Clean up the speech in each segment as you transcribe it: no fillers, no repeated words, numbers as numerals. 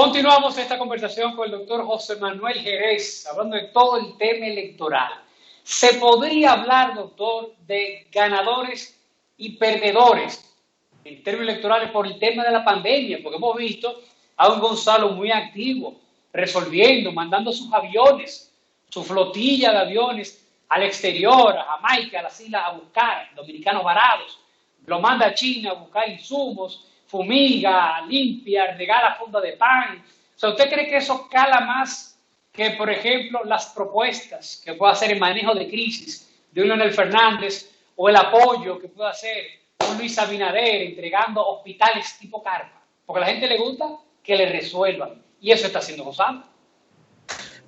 Continuamos esta conversación con el doctor José Manuel Jerez, hablando de todo el tema electoral. ¿Se podría hablar, doctor, de ganadores y perdedores en términos electorales por el tema de la pandemia? Porque hemos visto a un Gonzalo muy activo, resolviendo, mandando sus aviones, su flotilla de aviones al exterior, a Jamaica, a las islas, a buscar dominicanos varados. Lo manda a China a buscar insumos, fumiga, limpia, regala funda de pan. O sea, ¿usted cree que eso cala más que, por ejemplo, las propuestas que pueda hacer el manejo de crisis de un Leonel Fernández o el apoyo que pueda hacer un Luis Abinader entregando hospitales tipo carpa? Porque a la gente le gusta que le resuelvan, y eso está haciendo Gonzalo.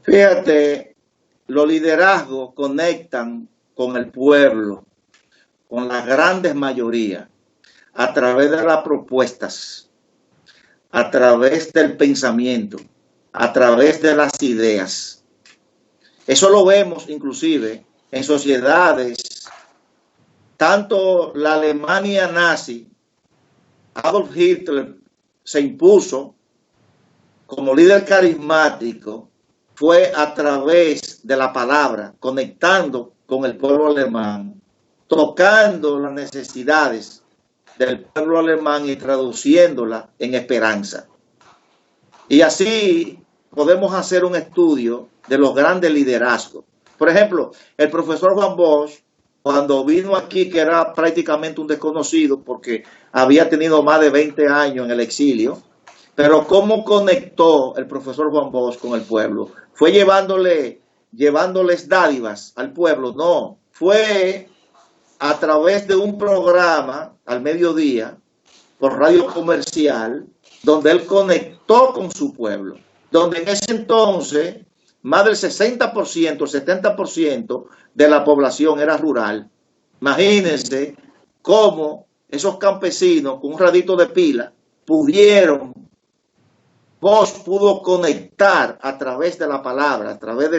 Fíjate, los liderazgos conectan con el pueblo, con la grandes mayoría, a través de las propuestas, a través del pensamiento, a través de las ideas. Eso lo vemos inclusive en sociedades, tanto la Alemania nazi, Adolf Hitler se impuso como líder carismático, fue a través de la palabra, conectando con el pueblo alemán, tocando las necesidades del pueblo alemán y traduciéndola en esperanza. Y así podemos hacer un estudio de los grandes liderazgos. Por ejemplo, el profesor Juan Bosch, cuando vino aquí, que era prácticamente un desconocido porque había tenido más de 20 años en el exilio, pero ¿cómo conectó el profesor Juan Bosch con el pueblo? ¿Fue llevándoles dádivas al pueblo? No, fue a través de un programa al mediodía por radio comercial, donde él conectó con su pueblo, donde en ese entonces más del 60%, 70% de la población era rural. Imagínense cómo esos campesinos con un radito de pila Bosch pudo conectar a través de la palabra, a través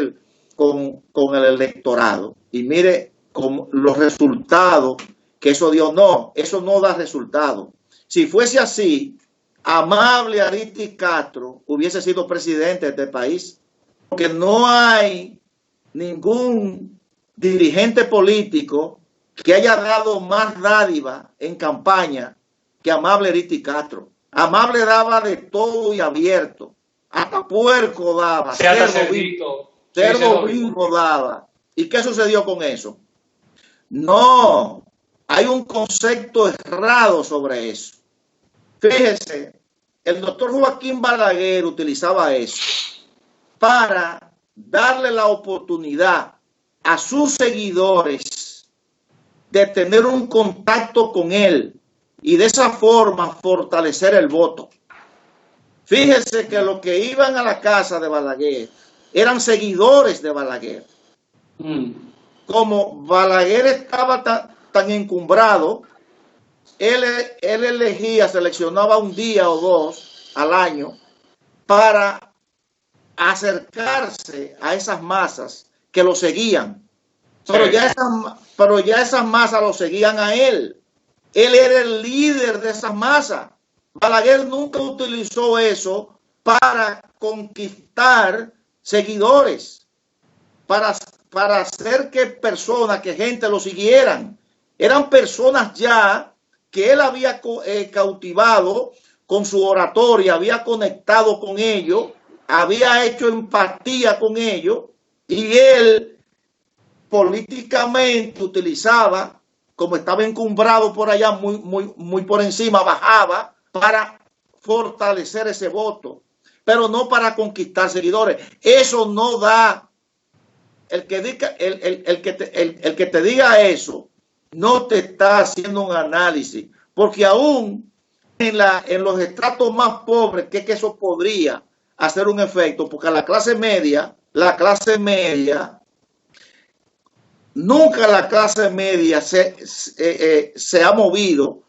con el electorado. Y mire con los resultados que eso dio. No, eso no da resultado. Si fuese así, Amable Aristis Castro hubiese sido presidente de este país, porque no hay ningún dirigente político que haya dado más dádiva en campaña que Amable Aristis Castro. Amable daba de todo y abierto, hasta puerco daba, cerdo vivo daba. ¿Y qué sucedió con eso? No, hay un concepto errado sobre eso. Fíjese, el doctor Joaquín Balaguer utilizaba eso para darle la oportunidad a sus seguidores de tener un contacto con él y de esa forma fortalecer el voto. Fíjese que los que iban a la casa de Balaguer eran seguidores de Balaguer. Como Balaguer estaba tan encumbrado, él elegía, seleccionaba un día o dos al año para acercarse a esas masas que lo seguían. Pero ya esas masas lo seguían a él. Él era el líder de esas masas. Balaguer nunca utilizó eso para conquistar seguidores, para hacer que gente lo siguieran. Eran personas ya que él había cautivado con su oratoria, había conectado con ellos, había hecho empatía con ellos, y él políticamente utilizaba, como estaba encumbrado por allá, muy por encima, bajaba para fortalecer ese voto, pero no para conquistar seguidores. Eso no da. El que te diga eso no te está haciendo un análisis, porque aún en los estratos más pobres, que eso podría hacer un efecto, porque la clase media, nunca la clase media se ha movido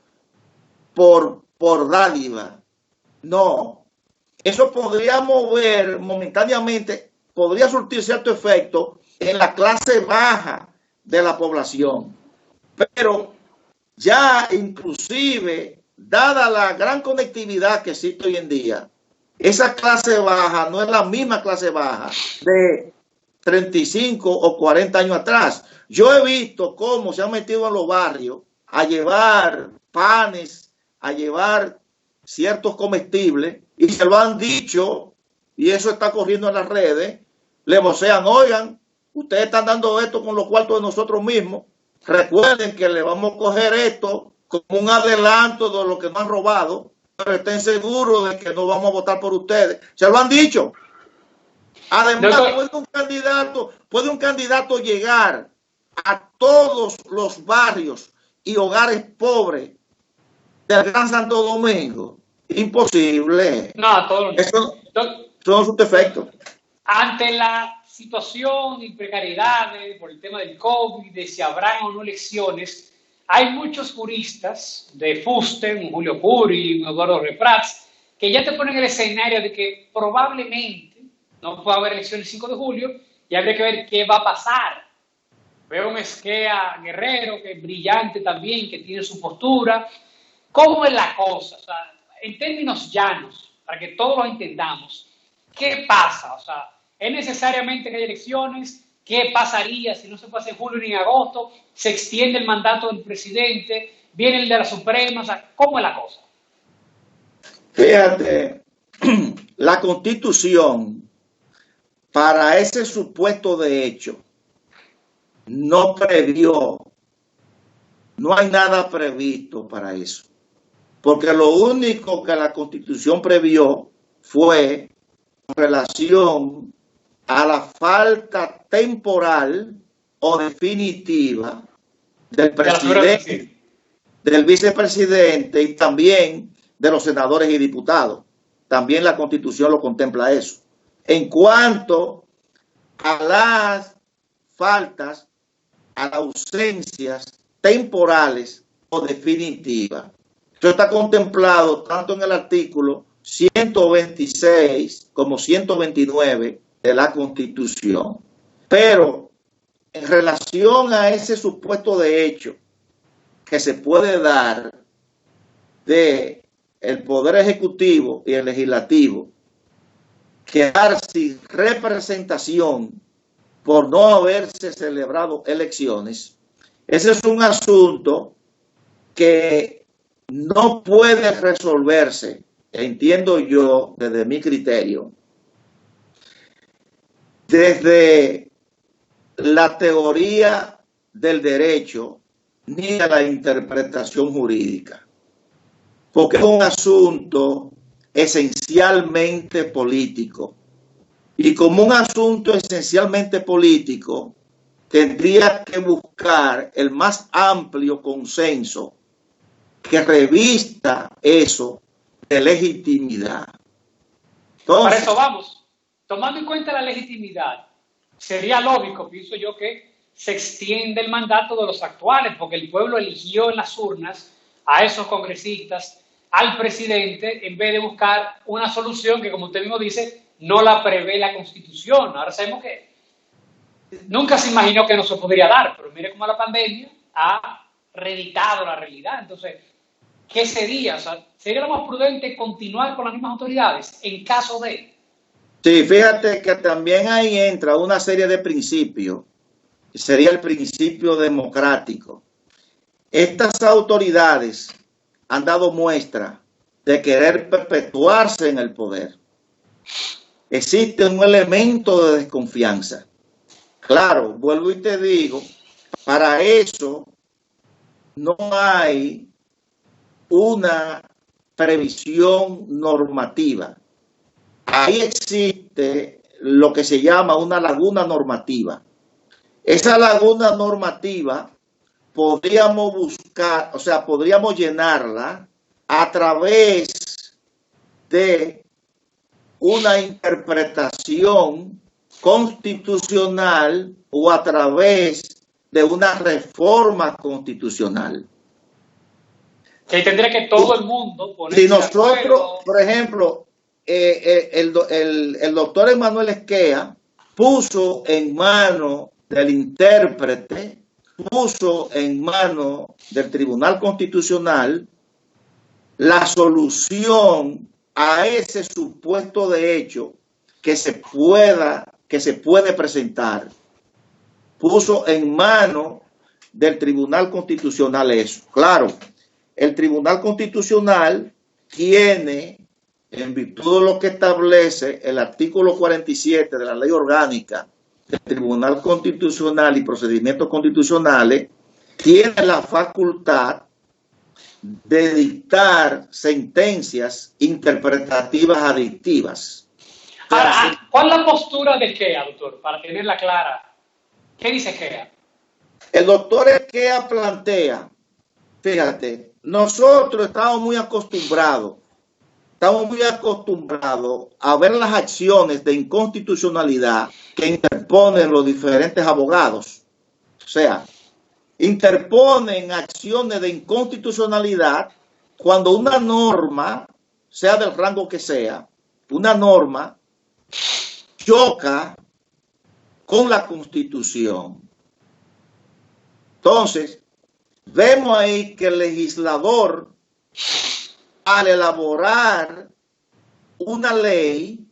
por dádiva. No, eso podría mover momentáneamente, podría surtir cierto efecto en la clase baja de la población, pero ya inclusive, dada la gran conectividad que existe hoy en día, esa clase baja no es la misma clase baja de 35 o 40 años atrás. Yo he visto cómo se han metido en los barrios a llevar panes, a llevar ciertos comestibles, y se lo han dicho, y eso está corriendo en las redes, le vocean: oigan, ustedes están dando esto con los cuartos de nosotros mismos, recuerden que le vamos a coger esto como un adelanto de lo que nos han robado, pero estén seguros de que no vamos a votar por ustedes. Se lo han dicho. Además, puede un candidato llegar a todos los barrios y hogares pobres del Gran Santo Domingo. Imposible. No, a todos. Eso son sus defectos. Ante la situación y precariedad por el tema del COVID, de si habrán o no elecciones, hay muchos juristas de fuste, un Julio Curi, un Eduardo Reprats, que ya te ponen el escenario de que probablemente no pueda haber elecciones el 5 de julio y habría que ver qué va a pasar. Veo un Esquea Guerrero, que es brillante también, que tiene su postura. ¿Cómo es la cosa? O sea, en términos llanos, para que todos lo entendamos, ¿qué pasa? O sea, ¿es necesariamente que haya elecciones? ¿Qué pasaría si no se puede hacer en julio ni en agosto? ¿Se extiende el mandato del presidente? ¿Viene el de la Suprema? O sea, ¿cómo es la cosa? Fíjate, la Constitución, para ese supuesto de hecho, no previó, no hay nada previsto para eso. Porque lo único que la Constitución previó fue en relación a la falta temporal o definitiva del presidente, del vicepresidente y también de los senadores y diputados. También la Constitución lo contempla eso. En cuanto a las faltas, a las ausencias temporales o definitivas, esto está contemplado tanto en el artículo 126 como 129 de la Constitución. Pero en relación a ese supuesto de hecho que se puede dar de el Poder Ejecutivo y el Legislativo quedar sin representación por no haberse celebrado elecciones, ese es un asunto que no puede resolverse, entiendo yo, desde mi criterio, desde la teoría del derecho ni de la interpretación jurídica, porque es un asunto esencialmente político. Y como un asunto esencialmente político, tendría que buscar el más amplio consenso que revista eso de legitimidad. Entonces, para eso vamos. Tomando en cuenta la legitimidad, sería lógico, pienso yo, que se extienda el mandato de los actuales, porque el pueblo eligió en las urnas a esos congresistas, al presidente, en vez de buscar una solución que, como usted mismo dice, no la prevé la Constitución. Ahora sabemos que nunca se imaginó que no se podría dar, pero mire cómo la pandemia ha reeditado la realidad. Entonces, ¿qué sería? O sea, ¿sería lo más prudente continuar con las mismas autoridades en caso de...? Sí, fíjate que también ahí entra una serie de principios. Sería el principio democrático. Estas autoridades han dado muestra de querer perpetuarse en el poder. Existe un elemento de desconfianza. Claro, vuelvo y te digo, para eso no hay una previsión normativa. Ahí existe lo que se llama una laguna normativa. Esa laguna normativa podríamos buscar, o sea, podríamos llenarla a través de una interpretación constitucional o a través de una reforma constitucional. Que tendría que todo el mundo ponerse si nosotros, por ejemplo, el doctor Emanuel Esquea puso en manos del intérprete, puso en manos del Tribunal Constitucional la solución a ese supuesto de hecho que se puede presentar, puso en manos del Tribunal Constitucional eso. Claro, el Tribunal Constitucional tiene, en virtud de lo que establece el artículo 47 de la Ley Orgánica del Tribunal Constitucional y Procedimientos Constitucionales, tiene la facultad de dictar sentencias interpretativas adictivas. Ahora, ¿cuál es la postura de Esquea, doctor? Para tenerla clara. ¿Qué dice Esquea? El doctor Esquea plantea, fíjate, nosotros estamos muy acostumbrados a ver las acciones de inconstitucionalidad que interponen los diferentes abogados. O sea, interponen acciones de inconstitucionalidad cuando una norma, sea del rango que sea, una norma choca con la Constitución. Entonces, vemos ahí que el legislador, al elaborar una ley,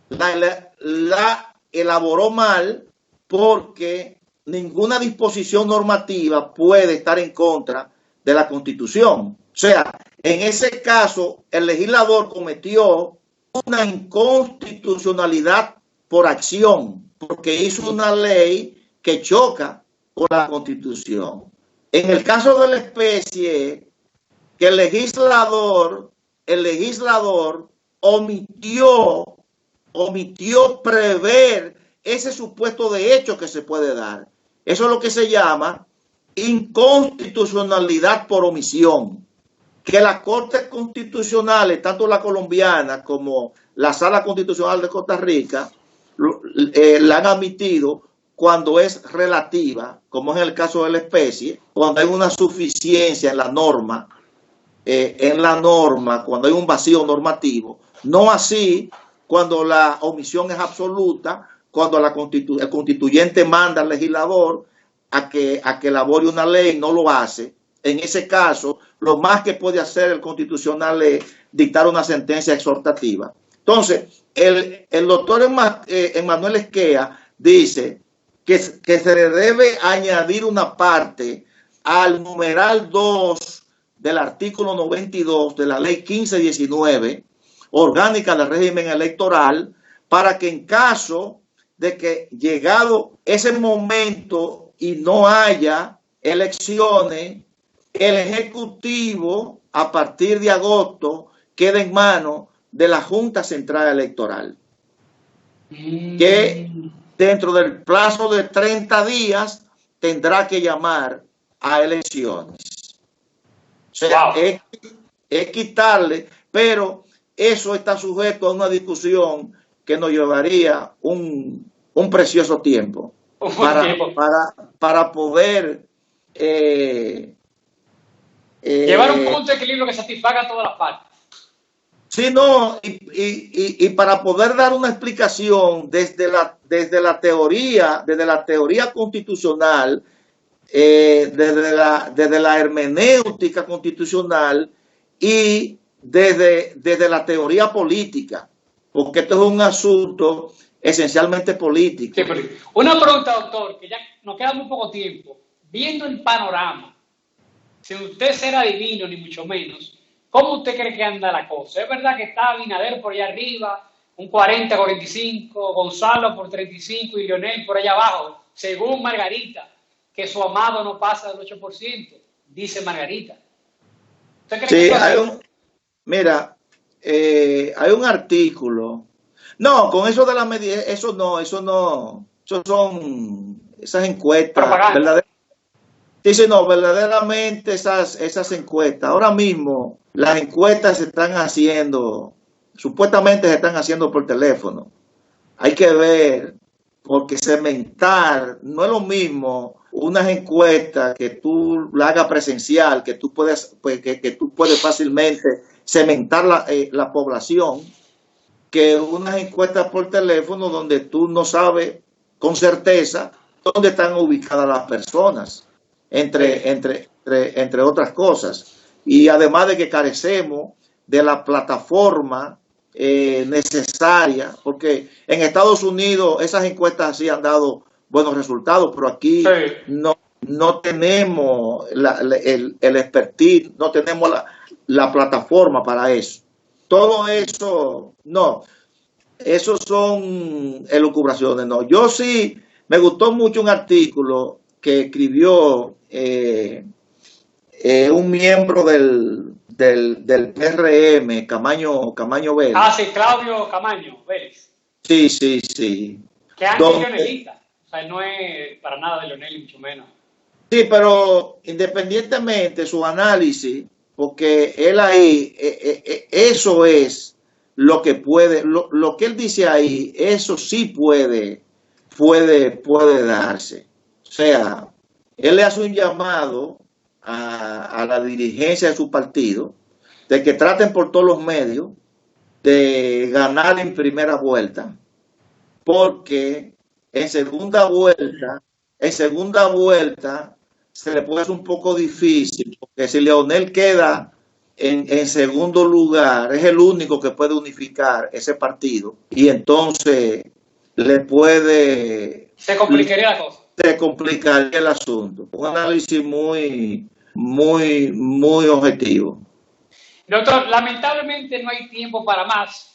la elaboró mal porque ninguna disposición normativa puede estar en contra de la Constitución. O sea, en ese caso, el legislador cometió una inconstitucionalidad por acción, porque hizo una ley que choca con la Constitución. En el caso de la especie, que el legislador omitió prever ese supuesto de hecho que se puede dar. Eso es lo que se llama inconstitucionalidad por omisión, que las cortes constitucionales, tanto la colombiana como la Sala Constitucional de Costa Rica, la han admitido cuando es relativa, como es el caso de la especie, cuando hay una suficiencia en la norma, cuando hay un vacío normativo. No así cuando la omisión es absoluta, cuando el constituyente manda al legislador a que elabore una ley, no lo hace. En ese caso, lo más que puede hacer el constitucional es dictar una sentencia exhortativa. Entonces, el doctor Emmanuel Esquea dice que se le debe añadir una parte al numeral 2 del artículo 92 de la ley 1519, orgánica del régimen electoral, para que en caso de que llegado ese momento y no haya elecciones, el Ejecutivo a partir de agosto quede en manos de la Junta Central Electoral, que dentro del plazo de 30 días tendrá que llamar a elecciones. O sea, wow, es quitarle, pero eso está sujeto a una discusión que nos llevaría un precioso tiempo para poder llevar un punto de equilibrio que satisfaga a todas las partes. Sí, no, y para poder dar una explicación desde la teoría constitucional, desde la hermenéutica constitucional y desde la teoría política, porque esto es un asunto esencialmente político. Sí, una pregunta, doctor, que ya nos queda muy poco tiempo. Viendo el panorama, sin usted ser adivino ni mucho menos, ¿cómo usted cree que anda la cosa? ¿Es verdad que está Abinader por allá arriba, un 40-45, Gonzalo por 35 y Leonel por allá abajo, según Margarita, que su amado no pasa del 8%, dice Margarita? ¿Usted cree que mira, hay un artículo. No, con eso de la medida, eso son esas encuestas. Verdaderamente esas encuestas. Ahora mismo las encuestas se están haciendo, supuestamente se están haciendo por teléfono. Hay que ver, porque segmentar no es lo mismo unas encuestas que tú la hagas presencial, que tú puedes fácilmente segmentar la población, que unas encuestas por teléfono donde tú no sabes con certeza dónde están ubicadas las personas, entre otras cosas. Y además de que carecemos de la plataforma necesaria, porque en Estados Unidos esas encuestas sí han dado buenos resultados, pero aquí no tenemos el expertise, no tenemos la plataforma para eso. Todo eso, no, esos son elucubraciones, no. Yo sí, me gustó mucho un artículo que escribió un miembro del PRM, Camaño Vélez. Ah, sí, Claudio Camaño Vélez. Sí. Que antes Leonelita. O sea, no es para nada de Leonel, mucho menos. Sí, pero independientemente su análisis, porque él ahí, eso es lo que puede, lo que él dice ahí, eso sí puede darse. O sea, él le hace un llamado a la dirigencia de su partido de que traten por todos los medios de ganar en primera vuelta, porque en segunda vuelta se le puede hacer un poco difícil, porque si Leonel queda en segundo lugar, es el único que puede unificar ese partido, y entonces se complicaría la cosa. Se complicaría el asunto. Un análisis muy objetivo. Doctor, lamentablemente no hay tiempo para más.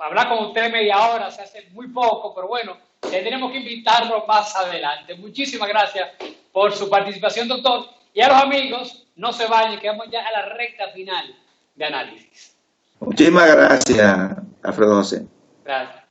Hablar con usted media hora se hace muy poco, pero bueno, tendremos que invitarlo más adelante. Muchísimas gracias por su participación, doctor. Y a los amigos, no se vayan, que vamos ya a la recta final de análisis. Muchísimas gracias, Alfredo José. Gracias.